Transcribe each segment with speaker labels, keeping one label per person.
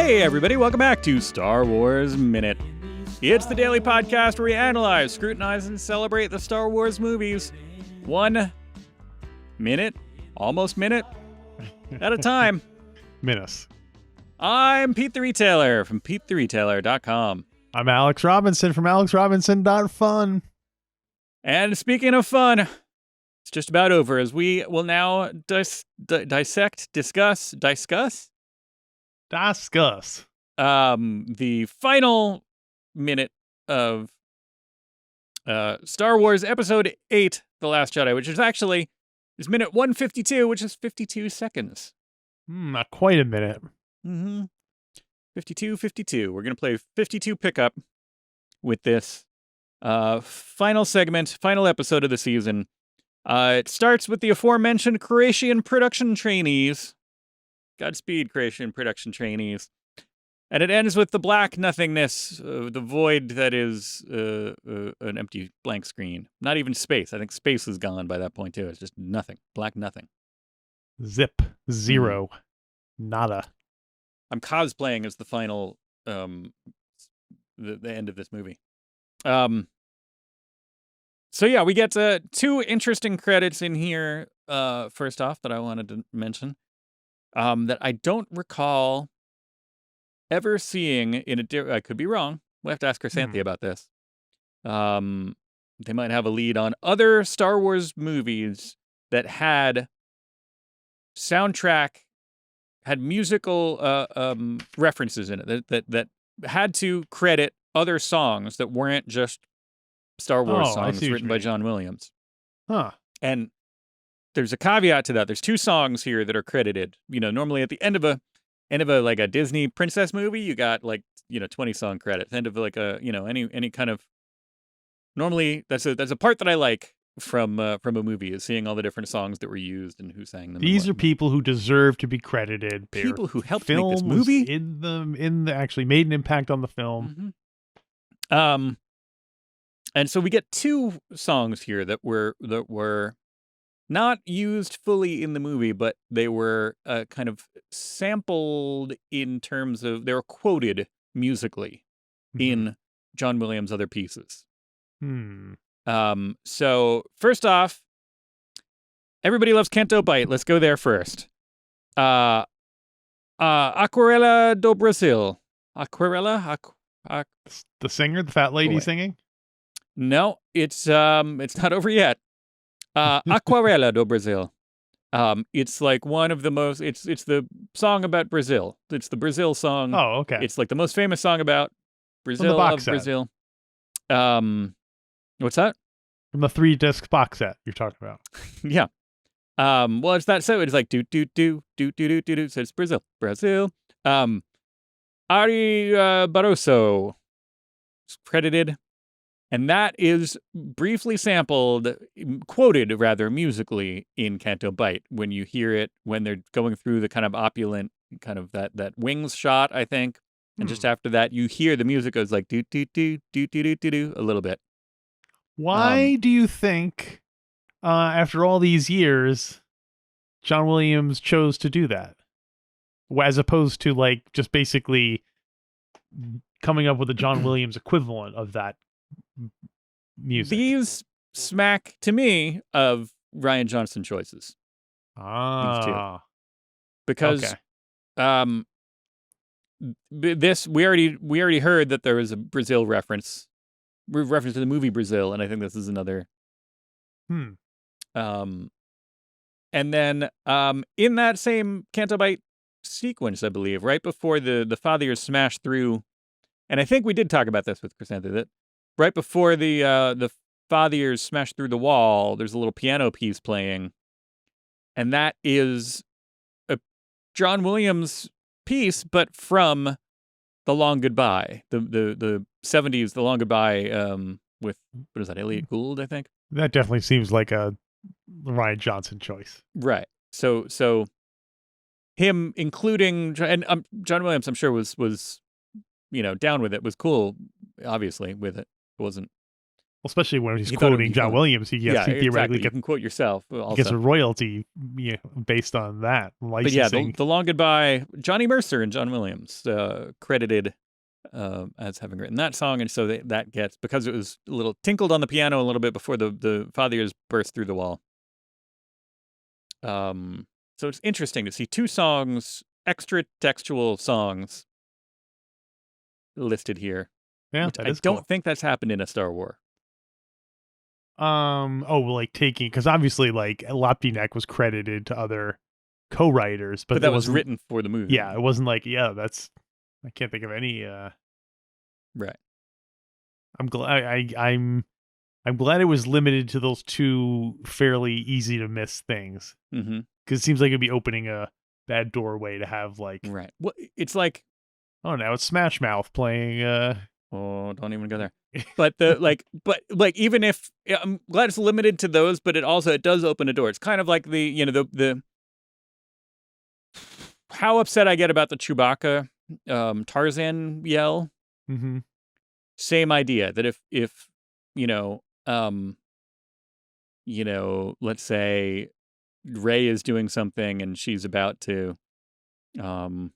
Speaker 1: Hey, everybody, welcome back to Star Wars Minute. It's the daily podcast where we analyze, scrutinize, and celebrate the Star Wars movies 1 minute, almost minute, at a time.
Speaker 2: Minutes.
Speaker 1: I'm Pete the Retailer from PeteTheRetailer.com.
Speaker 2: I'm Alex Robinson from AlexRobinson.fun.
Speaker 1: And speaking of fun, it's just about over as we will now discuss the final minute of Star Wars Episode 8, The Last Jedi, which is minute 152, which is 52 seconds.
Speaker 2: Not quite a minute.
Speaker 1: 52. We're going to play 52 pickup with this final segment, final episode of the season. It starts with the aforementioned Croatian production trainees. Godspeed, Croatian production trainees. And it ends with the black nothingness, the void that is an empty blank screen. Not even space. I think space is gone by that point, too. It's just nothing. Black nothing.
Speaker 2: Zip. Zero. Nada.
Speaker 1: I'm cosplaying as the final, the end of this movie. So yeah, we get 2 interesting credits in here, first off, that I wanted to mention. That I don't recall ever seeing in I could be wrong. We'll have to ask Chrysanthi about this. They might have a lead on other Star Wars movies that had musical references in it that had to credit other songs that weren't just Star Wars songs written by John Williams.
Speaker 2: Huh.
Speaker 1: And there's a caveat to that. There's 2 songs here that are credited. You know, normally at the end of a like a Disney princess movie, you got 20 song credits. End of like any kind of, normally that's a part that I like from a movie, is seeing all the different songs that were used and who sang them.
Speaker 2: These are people who deserve to be credited.
Speaker 1: People who helped make this movie
Speaker 2: actually made an impact on the film.
Speaker 1: And so we get 2 songs here that were not used fully in the movie, but they were kind of sampled in terms of, they were quoted musically in John Williams' other pieces. So first off, everybody loves Canto Bite. Let's go there first. Aquarela do Brasil. Aquarela?
Speaker 2: The singer, the fat lady singing?
Speaker 1: No, it's not over yet. Aquarela do Brasil. It's like one of the most, it's the song about Brazil. It's the Brazil song.
Speaker 2: Oh, okay.
Speaker 1: It's like the most famous song about Brazil,
Speaker 2: From the box set.
Speaker 1: Brazil. What's that?
Speaker 2: From the 3-disc box set you're talking about.
Speaker 1: Yeah. Well, it's that, so it's like do do do do do do do do. So it's Brazil. Ari Barroso is credited. And that is briefly quoted rather musically in Canto Bite when you hear it, when they're going through the kind of opulent, kind of that wings shot, I think. And just after that, you hear the music goes like do do do do do do do do a little bit.
Speaker 2: Why do you think, after all these years, John Williams chose to do that, as opposed to like just basically coming up with a John Williams equivalent of that music? These
Speaker 1: smack to me of Rian Johnson choices. These 2. Because this, we already heard that there was a Brazil reference to the movie Brazil, and I think this is another. And then in that same Canto Bite sequence, I believe, right before the fathiers smash through, and I think we did talk about this with Chrysanthi, that right before the fathiers smash through the wall, there's a little piano piece playing, and that is a John Williams piece, but from The Long Goodbye, the 70s, The Long Goodbye, with, what is that, Elliot Gould, I think?
Speaker 2: That definitely seems like a Rian Johnson choice.
Speaker 1: Right. So him including, and John Williams, I'm sure was down with it, was cool, obviously, with it. It wasn't
Speaker 2: especially when he's
Speaker 1: He thought it would
Speaker 2: quoting
Speaker 1: be
Speaker 2: John
Speaker 1: fun.
Speaker 2: Williams, he
Speaker 1: Exactly.
Speaker 2: theoretically
Speaker 1: You can quote yourself
Speaker 2: gets a
Speaker 1: also.
Speaker 2: royalty based on that
Speaker 1: But yeah,
Speaker 2: licensing.
Speaker 1: the Long Goodbye, Johnny Mercer and John Williams credited as having written that song, and so that gets, because it was a little tinkled on the piano a little bit before the father years burst through the wall. So it's interesting to see two songs, extra textual songs, listed here.
Speaker 2: Yeah,
Speaker 1: which
Speaker 2: that
Speaker 1: I
Speaker 2: is
Speaker 1: don't
Speaker 2: cool.
Speaker 1: think that's happened in a Star Wars.
Speaker 2: Like taking, because obviously like Laptinek was credited to other co-writers, but
Speaker 1: that
Speaker 2: it
Speaker 1: was
Speaker 2: wasn't
Speaker 1: written for the movie.
Speaker 2: Yeah, it wasn't like I can't think of any.
Speaker 1: Right.
Speaker 2: I'm glad I'm glad it was limited to those two fairly easy to miss things,
Speaker 1: Mm-hmm.
Speaker 2: because it seems like it'd be opening a bad doorway to have like,
Speaker 1: Right. Well, it's like,
Speaker 2: oh, now it's Smash Mouth playing.
Speaker 1: oh, don't even go there. But but even if, I'm glad it's limited to those, but it does open a door. It's kind of like the how upset I get about the Chewbacca Tarzan yell.
Speaker 2: Mm-hmm.
Speaker 1: Same idea, that if let's say Rey is doing something and she's about to, I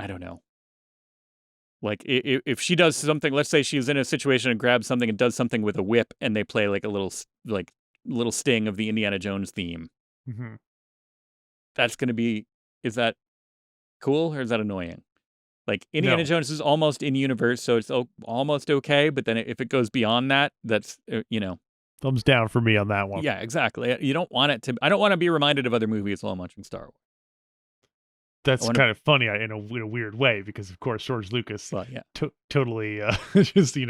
Speaker 1: don't know. Like if she does something, let's say she's in a situation and grabs something and does something with a whip, and they play like a little sting of the Indiana Jones theme.
Speaker 2: Mm-hmm.
Speaker 1: That's going to be, is that cool or is that annoying? Like Indiana
Speaker 2: No.
Speaker 1: Jones is almost in universe, so it's almost okay. But then if it goes beyond that, that's
Speaker 2: Thumbs down for me on that one.
Speaker 1: yeah, exactly. You don't want it to. I don't want to be reminded of other movies while I'm watching Star Wars.
Speaker 2: That's
Speaker 1: wanna-
Speaker 2: kind of funny in a weird way, because of course George Lucas
Speaker 1: Well, yeah.
Speaker 2: totally just
Speaker 1: Right.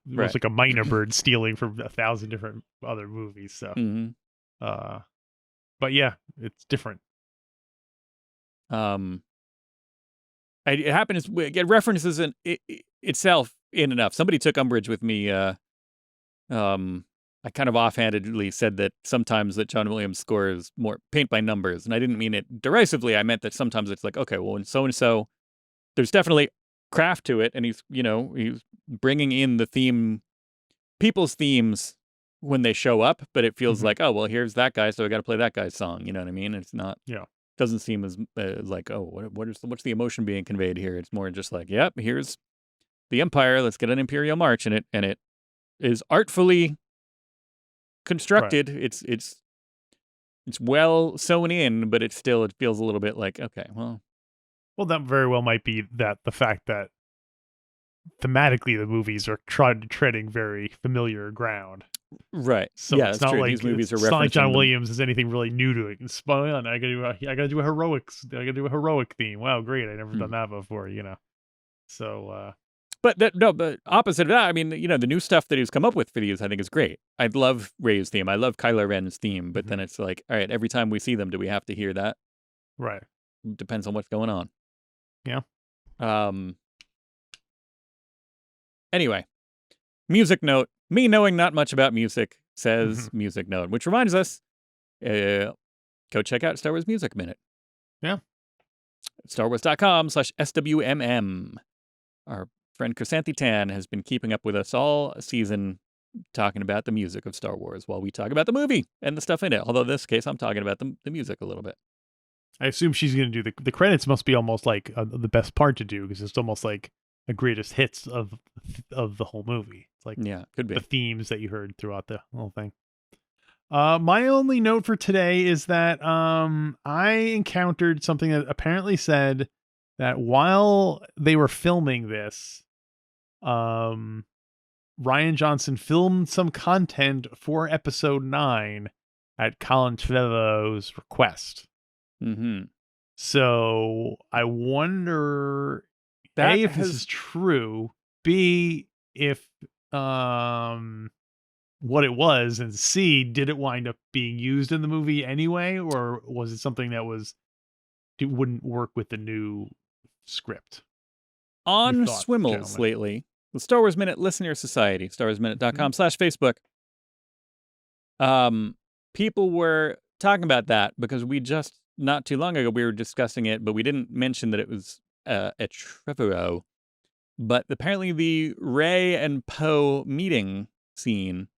Speaker 2: looks like a minor bird stealing from 1,000 different other movies. So,
Speaker 1: Mm-hmm.
Speaker 2: but yeah, it's different.
Speaker 1: It happens. It references itself in enough. Somebody took umbrage with me. I kind of offhandedly said that sometimes that John Williams score is more paint by numbers, and I didn't mean it derisively. I meant that sometimes it's like, okay, well, in so and so, there's definitely craft to it, and he's bringing in the theme, people's themes when they show up, but it feels
Speaker 2: Mhm.
Speaker 1: like, oh, well, here's that guy, so I got to play that guy's song. You know what I mean? It's not.
Speaker 2: Yeah.
Speaker 1: Doesn't seem as like, oh, what's the emotion being conveyed here? It's more just like, yep, here's the Empire. Let's get an Imperial March, and it is artfully constructed. Right. It's well sewn in, but it feels a little bit like, okay, well,
Speaker 2: that very well might be the fact that thematically the movies are treading very familiar ground.
Speaker 1: Right.
Speaker 2: So
Speaker 1: yeah,
Speaker 2: it's not
Speaker 1: true.
Speaker 2: like
Speaker 1: These movies are
Speaker 2: it's not like John
Speaker 1: them.
Speaker 2: Williams is anything really new to it. It's fun. I gotta do a heroic theme. Wow, great! I never done that before. So.
Speaker 1: But opposite of that, I mean, the new stuff that he's come up with for these, I think is great. I love Rey's theme. I love Kylo Ren's theme. But then it's like, all right, every time we see them, do we have to hear that?
Speaker 2: Right.
Speaker 1: Depends on what's going on.
Speaker 2: Yeah.
Speaker 1: Anyway, music note. Me knowing not much about music says music note, which reminds us, go check out Star Wars Music Minute.
Speaker 2: Yeah.
Speaker 1: StarWars.com/SWMM. Our friend Chrysanthi Tan has been keeping up with us all season, talking about the music of Star Wars while we talk about the movie and the stuff in it. Although in this case, I'm talking about the music a little bit.
Speaker 2: I assume she's going to do the credits. Must be almost like the best part to do, because it's almost like a greatest hits of the whole movie. It's like,
Speaker 1: yeah, could be
Speaker 2: the themes that you heard throughout the whole thing. My only note for today is that I encountered something that apparently said that while they were filming this, Ryan Johnson filmed some content for episode 9 at Colin Trevorrow's request.
Speaker 1: Mm-hmm.
Speaker 2: So I wonder, A, if this is true, B, if what it was, and C, did it wind up being used in the movie anyway, or was it something that it wouldn't work with the new script?
Speaker 1: On Swimmels lately, the Star Wars Minute Listener Society, StarWarsMinute.com/Facebook. People were talking about that because we just, not too long ago, we were discussing it, but we didn't mention that it was a Trevorrow. But apparently the Rey and Poe meeting scene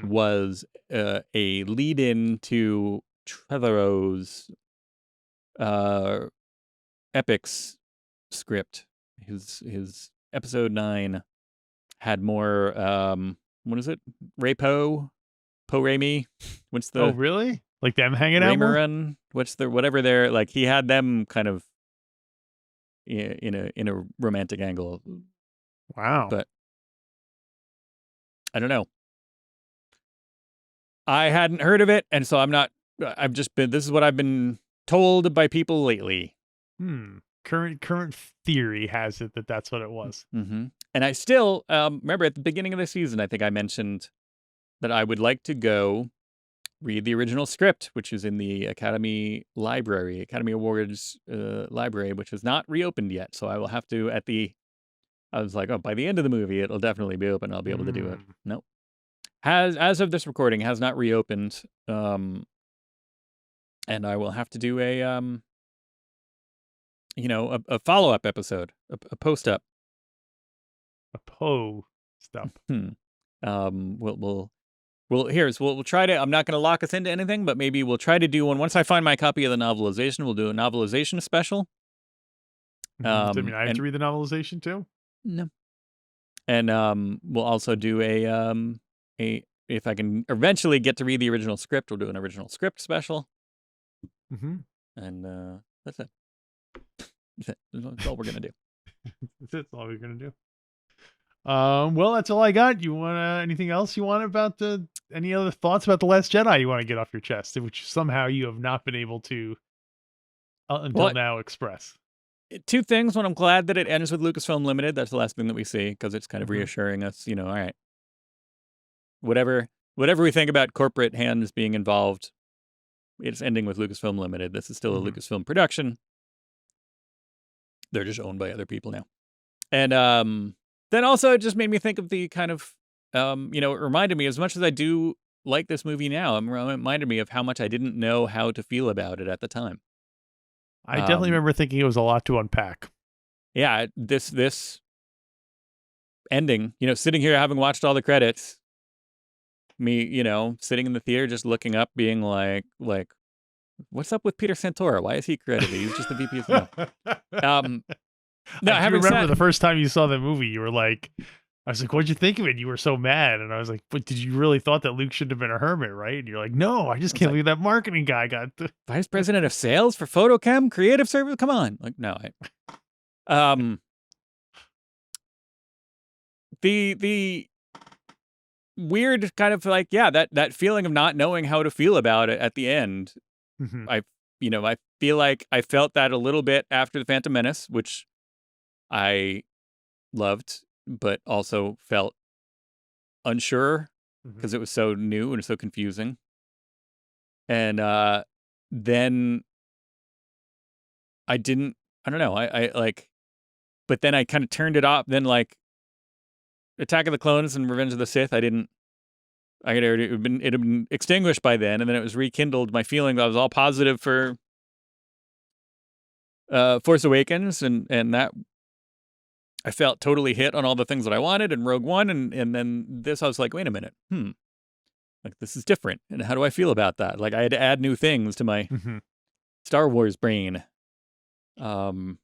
Speaker 1: was a lead-in to Trevorrow's Epic's script. His episode 9 had more what is it? Ray Poe Raimi? What's the
Speaker 2: Oh, really? Like them hanging out more?
Speaker 1: Raymarin? What's the whatever they're like, he had them kind of in a romantic angle.
Speaker 2: Wow.
Speaker 1: But I don't know. I hadn't heard of it, and so I've just been, this is what I've been told by people lately.
Speaker 2: Current theory has it that that's what it was.
Speaker 1: And I still remember at the beginning of the season, I think I mentioned that I would like to go read the original script, which is in the Academy Awards library, which has not reopened yet. So I will have to I was like, oh, by the end of the movie, it'll definitely be open. I'll be able to do it. Nope. As of this recording, has not reopened. And I will have to do a follow-up episode, a post-up.
Speaker 2: A post-up.
Speaker 1: We'll try to, I'm not going to lock us into anything, but maybe we'll try to do one. Once I find my copy of the novelization, we'll do a novelization special.
Speaker 2: Does that mean I have to read the novelization too?
Speaker 1: No. And we'll also do if I can eventually get to read the original script, we'll do an original script special. And that's it. That's all we're going to do.
Speaker 2: That's all we're going to do. Well, that's all I got. You want anything else you want about any other thoughts about The Last Jedi you want to get off your chest, which somehow you have not been able to until now express?
Speaker 1: Two things. One, I'm glad that it ends with Lucasfilm Limited. That's the last thing that we see, because it's kind of reassuring us, all right, whatever we think about corporate hands being involved, it's ending with Lucasfilm Limited. This is still a Lucasfilm production. They're just owned by other people now. And then also it just made me think of the kind of, it reminded me, as much as I do like this movie now, it reminded me of how much I didn't know how to feel about it at the time.
Speaker 2: I definitely remember thinking it was a lot to unpack.
Speaker 1: Yeah, this ending, sitting here having watched all the credits, me, sitting in the theater just looking up, being like, what's up with Peter Santora? Why is he credited? He's just the VP of No,
Speaker 2: I remember the first time you saw the movie, you were like, I was like, what'd you think of it? You were so mad. And I was like, but did you really thought that Luke shouldn't have been a hermit, right? And you're like, no, I just can't believe that marketing guy got
Speaker 1: vice president of sales for Photochem Creative Service. Come on. Like, no, the weird kind of like, that feeling of not knowing how to feel about it at the end. I feel like I felt that a little bit after The Phantom Menace, which I loved, but also felt unsure because it was so new and so confusing. And then I don't know, I like, but then I kind of turned it off. Then like Attack of the Clones and Revenge of the Sith, it had been extinguished by then, and then it was rekindled. My feeling that I was all positive for Force Awakens, and that I felt totally hit on all the things that I wanted in Rogue One, and then this, I was like, wait a minute, like this is different, and how do I feel about that? Like I had to add new things to my Star Wars brain, and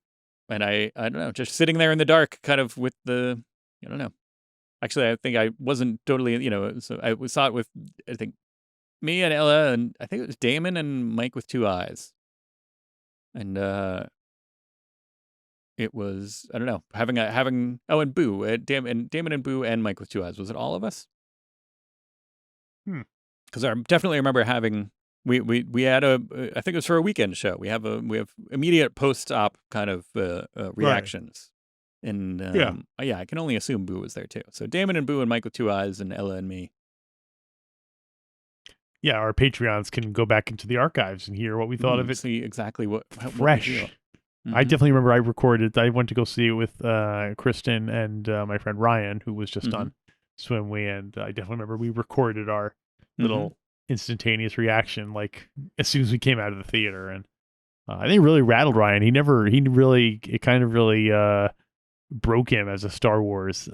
Speaker 1: I don't know, just sitting there in the dark, kind of with the, I don't know. Actually, I think I wasn't totally, so I saw it with, I think, me and Ella, and I think it was Damon and Mike with two eyes. And it was, I don't know, and Boo, Damon and Boo and Mike with two eyes. Was it all of us? Because I definitely remember having, we had I think it was for a weekend show. We have immediate post-op kind of reactions. Right. And I can only assume Boo was there too. So Damon and Boo and Mike with two eyes and Ella and me. Yeah,
Speaker 2: our Patreons can go back into the archives and hear what we thought of it.
Speaker 1: See exactly what
Speaker 2: fresh. I definitely remember I went to go see it with Kristen and my friend Ryan, who was just on Swim We, and I definitely remember we recorded our little instantaneous reaction like as soon as we came out of the theater, and I think it really rattled Ryan. It kind of really broke him as a Star Wars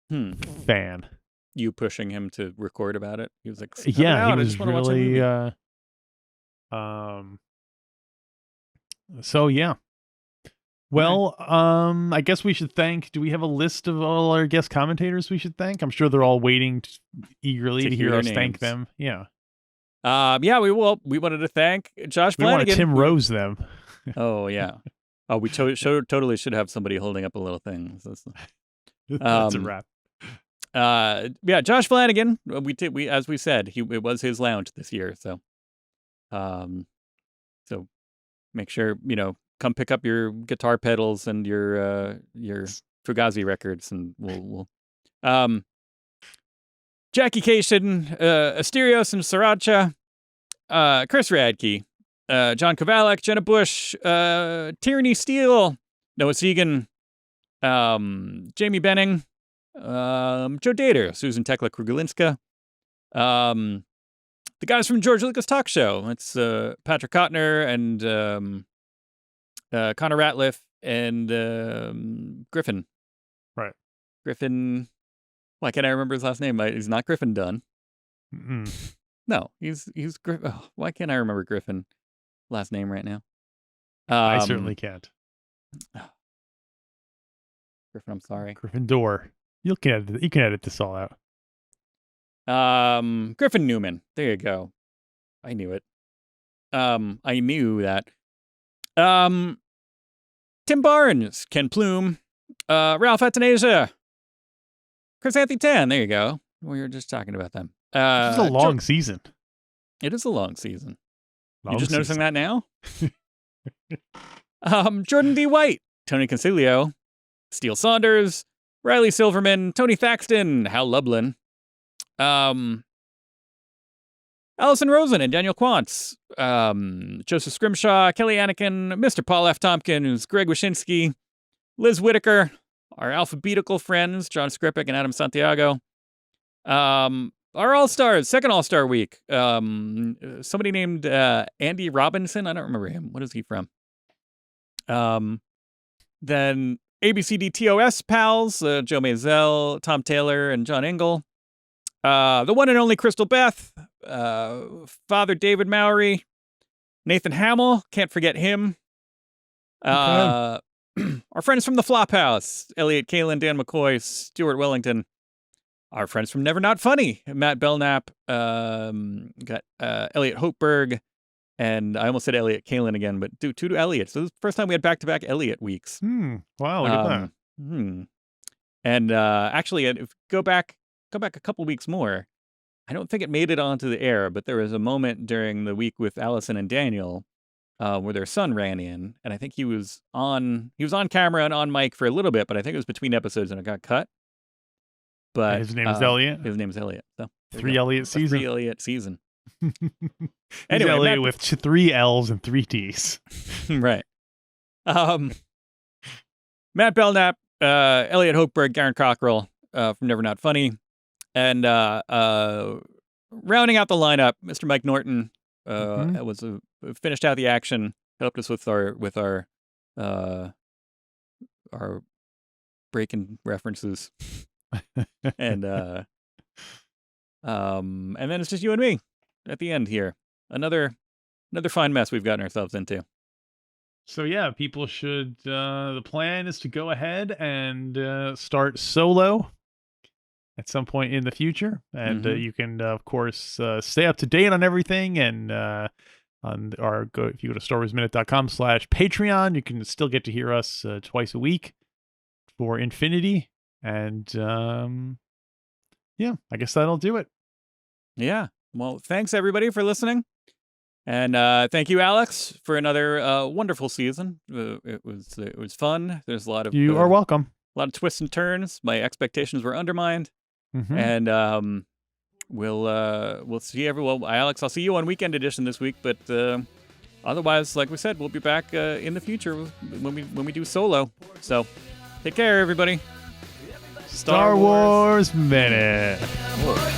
Speaker 2: fan.
Speaker 1: You pushing him to record about it? He was like,
Speaker 2: Yeah, he
Speaker 1: I
Speaker 2: was
Speaker 1: just want to watch a
Speaker 2: really.
Speaker 1: movie.
Speaker 2: So yeah. Well, I guess we should thank. Do we have a list of all our guest commentators we should thank? I'm sure they're all waiting eagerly to hear us thank them. Yeah.
Speaker 1: Yeah, we will. We wanted to thank Josh Flanagan.
Speaker 2: We want to Tim Rose them.
Speaker 1: Oh yeah. Oh, we totally should have somebody holding up a little thing.
Speaker 2: That's a wrap.
Speaker 1: Yeah, Josh Flanagan. We as we said, it was his lounge this year. So make sure come pick up your guitar pedals and your Fugazi records, and we'll Jackie Cation, Asterios and Sriracha, Chris Radke, John Kovalik, Jenna Bush, Tierney Steele, Noah Segan, Jamie Benning, Joe Dater, Susan Tekla Krugelinska, the guys from George Lucas Talk Show. It's Patrick Kottner and Connor Ratliff and Griffin.
Speaker 2: Right.
Speaker 1: Griffin. Why can't I remember his last name? He's not Griffin Dunn. No, he's Griffin. Oh, why can't I remember Griffin last name right now?
Speaker 2: I certainly can't.
Speaker 1: Griffin, I'm sorry.
Speaker 2: Griffin Door. You can edit this all out.
Speaker 1: Griffin Newman. There you go. I knew it. I knew that. Tim Barnes, Ken Plume, Ralph Atanasia, Chris Anthony Tan. There you go. We were just talking about them.
Speaker 2: It's a long season.
Speaker 1: It is a long season.
Speaker 2: Long
Speaker 1: You're just
Speaker 2: season.
Speaker 1: noticing that now? Jordan D. White, Tony Consiglio, Steele Saunders, Riley Silverman, Tony Thaxton, Hal Lublin, Allison Rosen and Daniel Quantz, Joseph Scrimshaw, Kelly Anakin, Mr. Paul F. Tompkins, Greg Wyszynski, Liz Whitaker, our alphabetical friends, John Skripek and Adam Santiago, our All-Stars, second All-Star week, somebody named Andy Robinson. I don't remember him. What is he from? Then ABCDTOS pals, Joe Mazel, Tom Taylor, and John Engel. The one and only Crystal Beth, Father David Mowry, Nathan Hamill, can't forget him. Our friends from the Flophouse, Elliot Kalin, Dan McCoy, Stuart Wellington. Our friends from Never Not Funny, Matt Belknap, got Elliot Hopeberg, and I almost said Elliot Kalin again, but two Elliot. So this is the first time we had back-to-back Elliot weeks.
Speaker 2: Wow, look at that.
Speaker 1: And actually, if go back a couple weeks more, I don't think it made it onto the air, but there was a moment during the week with Allison and Daniel where their son ran in, and I think he was on camera and on mic for a little bit, but I think it was between episodes and it got cut. But
Speaker 2: his name is Elliot.
Speaker 1: His name is Elliot. So
Speaker 2: Three Elliot season.
Speaker 1: Three Elliot season.
Speaker 2: Anyway, Elliot with 3 L's and 3 T's.
Speaker 1: Right. Matt Belknap, Elliot Hopeberg, Garen Cockrell from Never Not Funny, and rounding out the lineup, Mr. Mike Norton finished out the action, helped us with our breaking references. And then it's just you and me at the end here. Another fine mess we've gotten ourselves into.
Speaker 2: So yeah, people should. The plan is to go ahead and start solo at some point in the future, and you can of course stay up to date on everything. And if you go to StarWarsMinute.com/Patreon, you can still get to hear us twice a week for Infinity. And yeah, I guess that'll do it.
Speaker 1: Yeah. Well, thanks everybody for listening. And thank you, Alex, for another wonderful season. It was fun. There's a lot of
Speaker 2: you are welcome.
Speaker 1: A lot of twists and turns. My expectations were undermined. And we'll see everyone. Alex, I'll see you on Weekend Edition this week. But otherwise, like we said, we'll be back in the future when we do solo. So take care, everybody.
Speaker 2: Star Wars Minute.
Speaker 1: Whoa.